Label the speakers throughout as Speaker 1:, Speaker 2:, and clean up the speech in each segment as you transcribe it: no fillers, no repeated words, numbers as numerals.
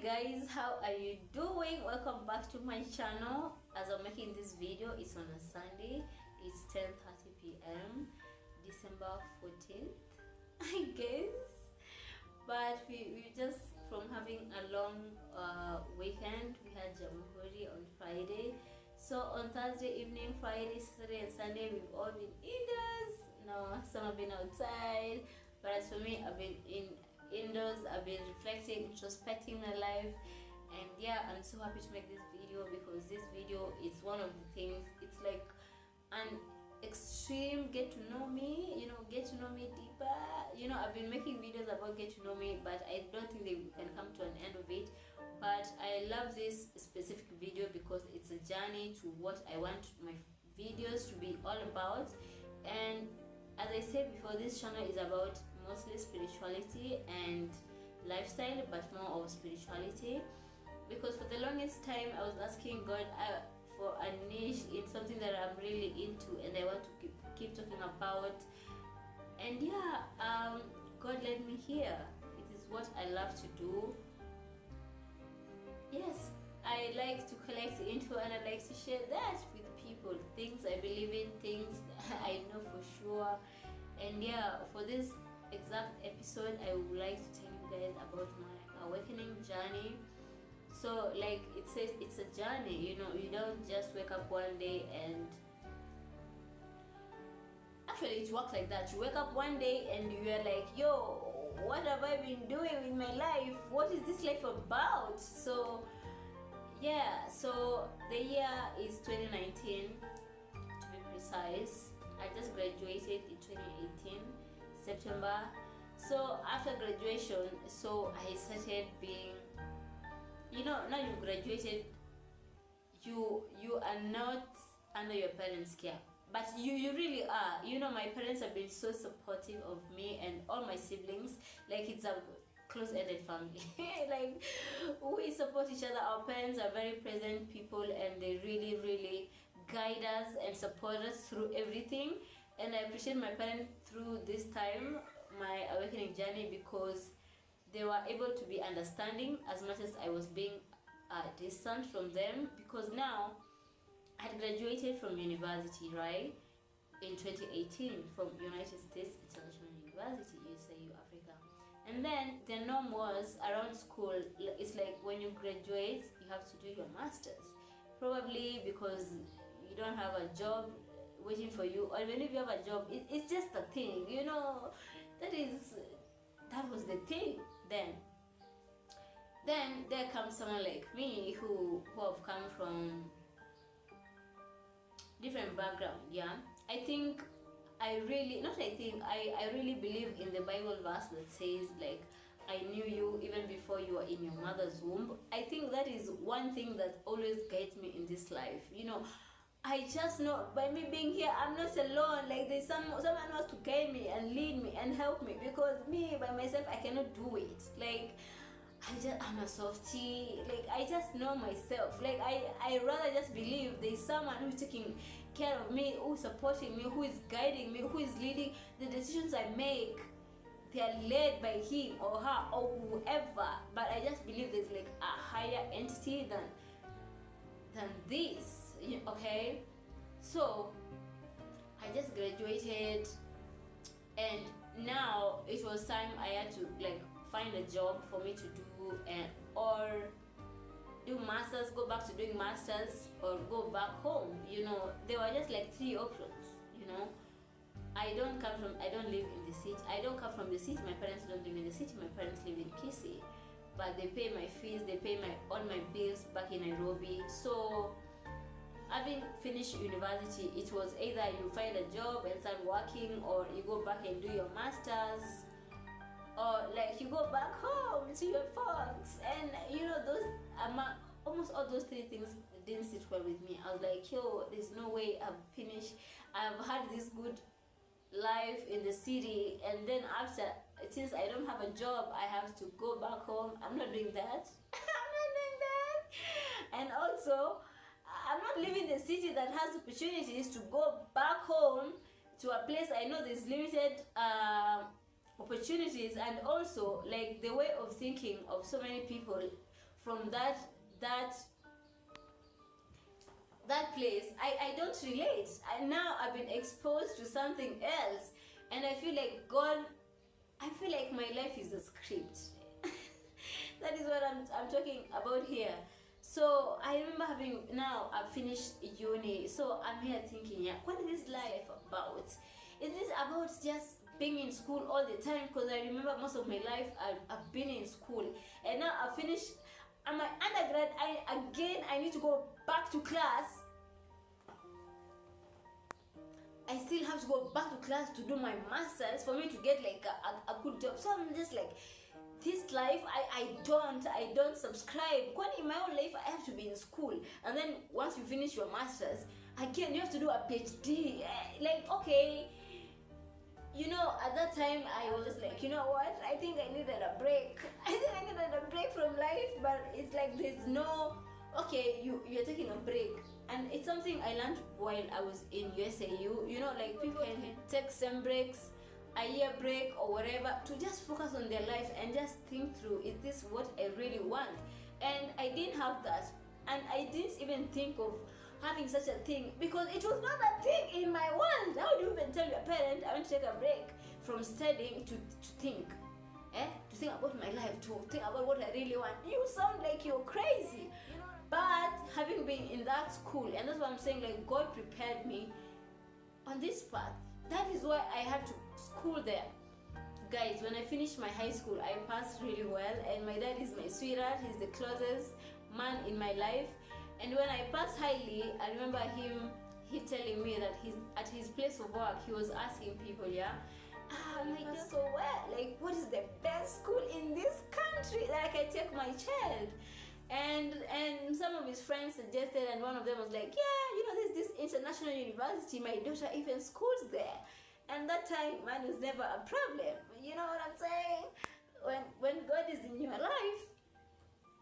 Speaker 1: guys, how are you doing? Welcome back to my channel. As I'm making this video, it's on a Sunday. It's 10:30 p.m. December 14th, I guess. But we just from having a long weekend. We had Jamhuri on Friday. So on Thursday evening, Friday, Saturday and Sunday, we've all been indoors. No, some have been outside. But as for me, I've been indoors. I've been reflecting, introspecting my life, and yeah, I'm so happy to make this video because this video is one of the things. It's like an extreme get to know me, get to know me deeper. I've been making videos about get to know me, but I don't think they can come to an end of it. But I love this specific video because it's a journey to what I want my videos to be all about. And as I said before, this channel is about mostly spirituality and lifestyle, but more of spirituality, because for the longest time I was asking God for a niche in something that I'm really into and I want to keep talking about. And yeah, God led me here. It is what I love to do. Yes, I like to collect info and I like to share that with people, things I believe in, things I know for sure. And yeah, for this exact episode, I would like to tell you guys about my awakening journey. So like it says, it's a journey. You don't just wake up one day and actually it works like that. You wake up one day and you're like, yo, what have I been doing with my life? What is this life about? So yeah, so the year is 2019 to be precise. I just graduated in 2018 September. So after graduation, so I started being, now you graduated, you are not under your parents' care, but you really are. My parents have been so supportive of me and all my siblings. Like, it's a close-ended family. Like, we support each other. Our parents are very present people and they really guide us and support us through everything. And I appreciate my parents through this time, my awakening journey, because they were able to be understanding as much as I was being distant from them. Because now I had graduated from university, right, in 2018 from United States International University, USIU Africa. And then the norm was around school, it's like when you graduate, you have to do your master's, probably because you don't have a job waiting for you, or even if you have a job, it's just a thing, that was the thing then. Then there comes someone like me who have come from different background. Yeah, I really believe in the Bible verse that says, like, I knew you even before you were in your mother's womb. I think that is one thing that always guides me in this life. I just know by me being here, I'm not alone. Like, there's someone else to guide me and lead me and help me, because me by myself, I cannot do it. Like, I'm a softie. Like, I just know myself. Like, I rather just believe there's someone who's taking care of me, who's supporting me, who is guiding me, who is leading the decisions I make. They are led by him or her or whoever. But I just believe there's like a higher entity than this. Okay, so I just graduated, and now it was time I had to like find a job for me to do, or do masters, go back to doing masters, or go back home. There were just like three options. I don't live in the city. I don't come from the city. My parents don't live in the city. My parents live in Kisii, but they pay my fees, they pay all my bills back in Nairobi. So having finished university, it was either you find a job and start working, or you go back and do your masters, or like you go back home to your folks. And those almost all those three things didn't sit well with me. I was like, yo, there's no way I've finished. I've had this good life in the city, and then after, since I don't have a job, I have to go back home. I'm not doing that. I'm not doing that. And also, I'm not living in a city that has opportunities to go back home to a place I know there's limited opportunities. And also, like, the way of thinking of so many people from that place, I don't relate. Now I've been exposed to something else, and I feel like my life is a script. That is what I'm talking about here. So I remember now I've finished uni, so I'm here thinking, yeah, what is this life about? Is this about just being in school all the time? Because I remember most of my life I've been in school, and now I've finished. I'm my undergrad. I need to go back to class. I still have to go back to class to do my masters for me to get like a good job. So I'm just like, this life, I don't subscribe. When in my own life, I have to be in school, and then once you finish your masters, again you have to do a PhD. Like, okay, at that time I was like, you know what? I think I needed a break. I think I needed a break from life, but it's like there's no. Okay, you're taking a break, and it's something I learned while I was in USAU. Like people can take some breaks, a year break or whatever, to just focus on their life and just think through, is this what I really want? And I didn't have that, and I didn't even think of having such a thing, because it was not a thing in my world. How do you even tell your parent I want to take a break from studying to think? To think about my life, to think about what I really want. You sound like you're crazy. But having been in that school, and that's what I'm saying, like God prepared me on this path. That is why I had to school there. Guys, when I finished my high school, I passed really well, and my dad is my sweetheart. He's the closest man in my life. And when I passed highly, I remember he telling me that he's at his place of work, he was asking people, like, so well, like, what is the best school in this country that I can take my child? And some of his friends suggested, and one of them was like, there's this international university, my daughter even schools there. And that time, money was never a problem. You know what I'm saying? When God is in your life,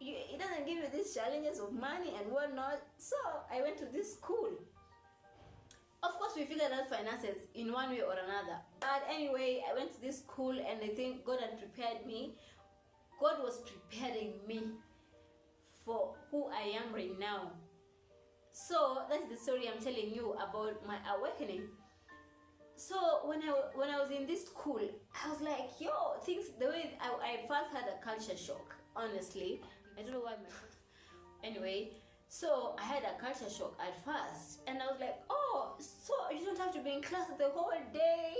Speaker 1: He doesn't give you these challenges of money and whatnot. So I went to this school. Of course, we figured out finances in one way or another. But anyway, I went to this school, and I think God had prepared me. God was preparing me for who I am right now. So that's the story I'm telling you about my awakening. So when I was in this school, I was like, the way I first had a culture shock, honestly. I don't know why anyway, so I had a culture shock at first, and I was like, so you don't have to be in class the whole day.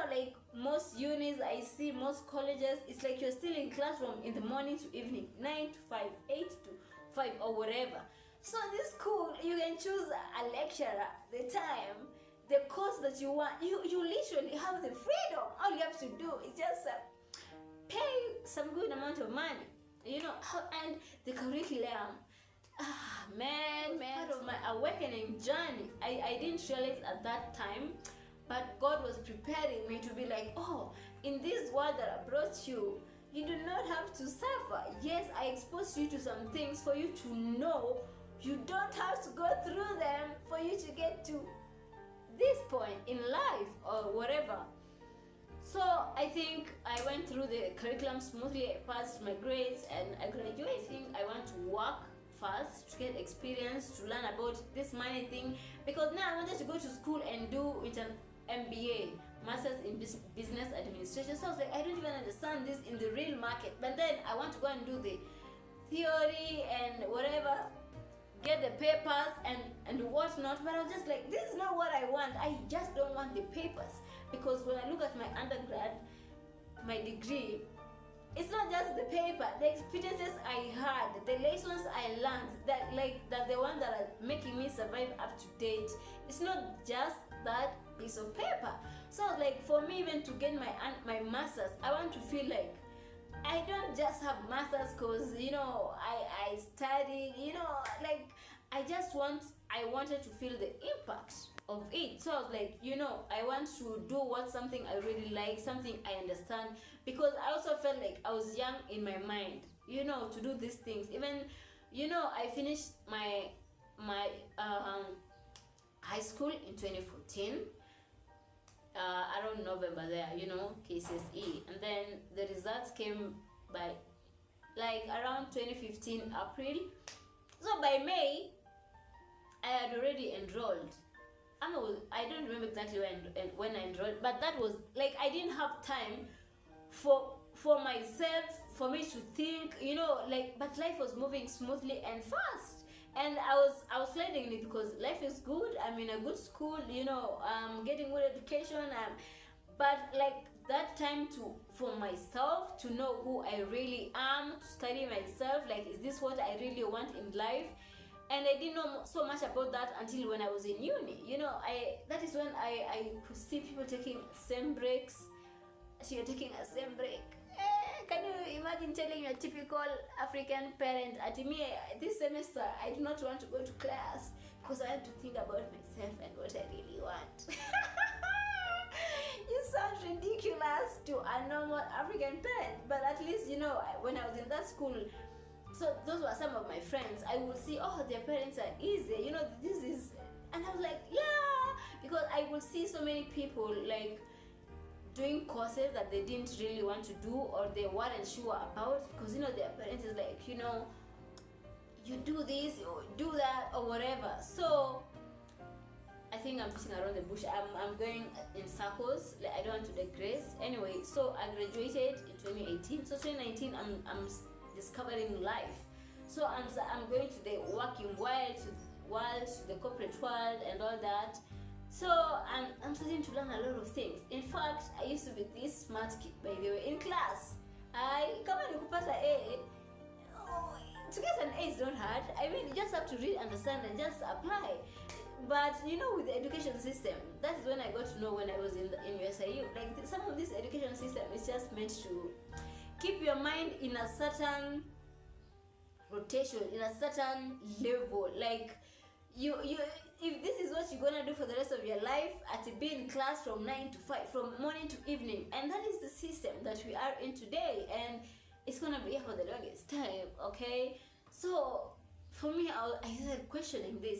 Speaker 1: Like most unis I see, most colleges, it's like you're still in classroom in the morning to evening, 9 to 5, 8 to 5 or whatever. So in this school, you can choose a lecturer, the time, the course that you want. You literally have the freedom. All you have to do is just pay some good amount of money, and the curriculum. Part of my awakening journey, I didn't realize at that time, but God was preparing me to be like, in this world that I brought you, you do not have to suffer. Yes, I exposed you to some things for you to know. You don't have to go through them for you to get to this point in life or whatever. So I think I went through the curriculum smoothly. I passed my grades, and I graduating. I want to work first to get experience, to learn about this money thing, because now I wanted to go to school and do with an MBA, Masters in Business Administration. So I was like, I don't even understand this in the real market. But then I want to go and do the theory and whatever, get the papers and whatnot. But I was just like, this is not what I want. I just don't want the papers. Because when I look at my undergrad, my degree, it's not just the paper, the experiences I had, the lessons I learned, that the one that are making me survive up to date. It's not just that piece of paper. So like, for me even to get my masters, I want to feel like I don't just have masters because I studied, like I wanted to feel the impact of it. So I was like, I want to do something I really like, something I understand, because I also felt like I was young in my mind, to do these things. Even, I finished my high school in 2014, around November there, KCSE, and then the results came by, like, around 2015 April. So by May, I had already enrolled. I don't remember exactly when I enrolled, but that was like I didn't have time for myself, for me to think, you know, like, but life was moving smoothly and fast, and I was sliding in it because life is good. I'm in a good school, you know, getting good education, but like that time to for myself to know who I really am, to study myself, like, is this what I really want in life? And I didn't know so much about that until when I was in uni. You know, that is when I could see people taking same breaks. So you're taking a same break. Can you imagine telling your typical African parent, at me, this semester I do not want to go to class because I have to think about myself and what I really want. You sound ridiculous to a normal African parent, but at least, you know, when I was in that school, so those were some of my friends. I would see, oh, their parents are easy, you know, this is, and I was like, yeah, because I would see so many people like doing courses that they didn't really want to do, or they weren't sure about, because, you know, their parents is like, you know, you do this or do that or whatever. So I think I'm beating around the bush. I'm going in circles. Like, I don't want to digress. Anyway, so I graduated in 2018. So 2019, I'm discovering life. So I'm going to the working world, to the corporate world and all that. So I'm starting to learn a lot of things. In fact, I used to be this smart kid, by the way, in class. Kama nikupata A, to get an A is not hard. I mean, you just have to read, understand, and just apply. But you know, with the education system, that is when I got to know, when I was in USIU, like some of this education system is just meant to keep your mind in a certain rotation, in a certain level. Like you if this is what you're gonna do for the rest of your life, at be in class from 9 to 5, from morning to evening, and that is the system that we are in today, and it's gonna be here for the longest time. Okay, so for me, I started questioning this.